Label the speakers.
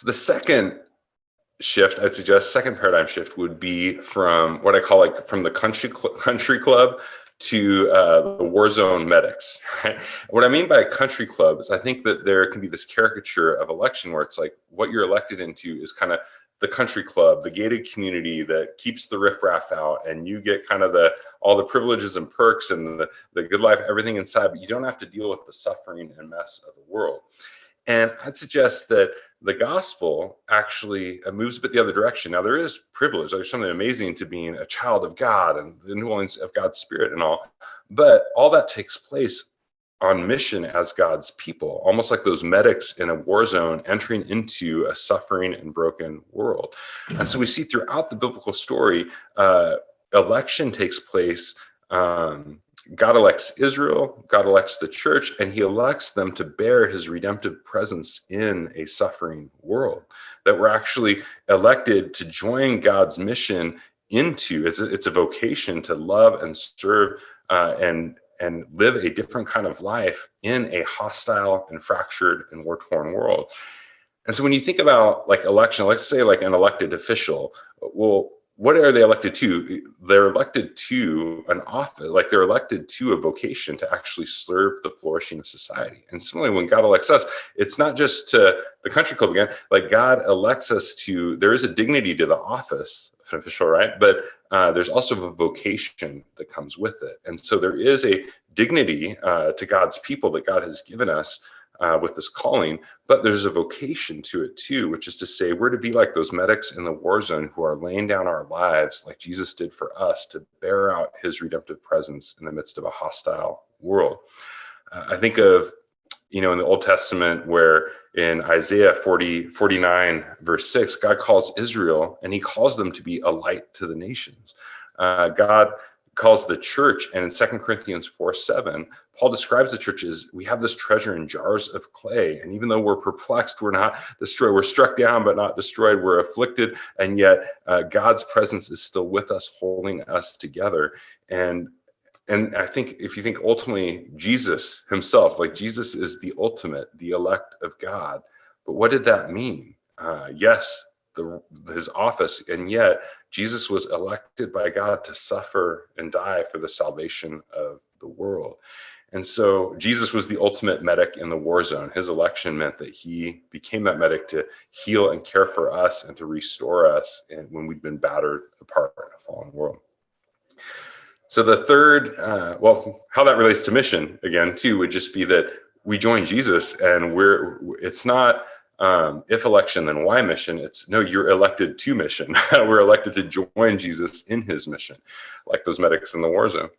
Speaker 1: So the second shift, I'd suggest, second paradigm shift would be from what I call like from the country club to the war zone medics. Right? What I mean by a country club is I think that there can be this caricature of election where it's like what you're elected into is kind of the country club, the gated community that keeps the riffraff out, and you get kind of all the privileges and perks and the good life, everything inside, but you don't have to deal with the suffering and mess of the world. And I'd suggest that the gospel actually moves a bit the other direction. Now, there is privilege. There's something amazing to being a child of God and the influence of God's Spirit and all. But all that takes place on mission as God's people, almost like those medics in a war zone entering into a suffering and broken world. And so we see throughout the biblical story, election takes place. God elects Israel, God elects the church, and he elects them to bear his redemptive presence in a suffering world. That we're actually elected to join God's mission into, it's a vocation to love and serve and live a different kind of life in a hostile and fractured and war-torn world. And so when you think about like election, let's say like an elected official, well, what are they elected to? They're elected to an office, like they're elected to a vocation to actually serve the flourishing of society. And similarly, when God elects us, it's not just to the country club again, like God elects us to, there is a dignity to the office of an official, right? But there's also a vocation that comes with it. And so there is a dignity to God's people that God has given us with this calling, but there's a vocation to it too, which is to say we're to be like those medics in the war zone who are laying down our lives like Jesus did for us to bear out his redemptive presence in the midst of a hostile world. I think of, in the Old Testament where in Isaiah 49, verse 6, God calls Israel and he calls them to be a light to the nations. God calls the church, and in 2 Corinthians 4:7, Paul describes the church as we have this treasure in jars of clay. And even though we're perplexed, we're not destroyed. We're struck down, but not destroyed. We're afflicted. And yet God's presence is still with us, holding us together. And I think if you think ultimately Jesus himself, like Jesus is the ultimate, the elect of God. But what did that mean? Yes, his office, and yet Jesus was elected by God to suffer and die for the salvation of the world. And so Jesus was the ultimate medic in the war zone. His election meant that he became that medic to heal and care for us and to restore us when we'd been battered apart in a fallen world. So the third, how that relates to mission, again, too, would just be that we join Jesus, and it's not if election, then why mission? It's no, you're elected to mission. We're elected to join Jesus in his mission, like those medics in the war zone.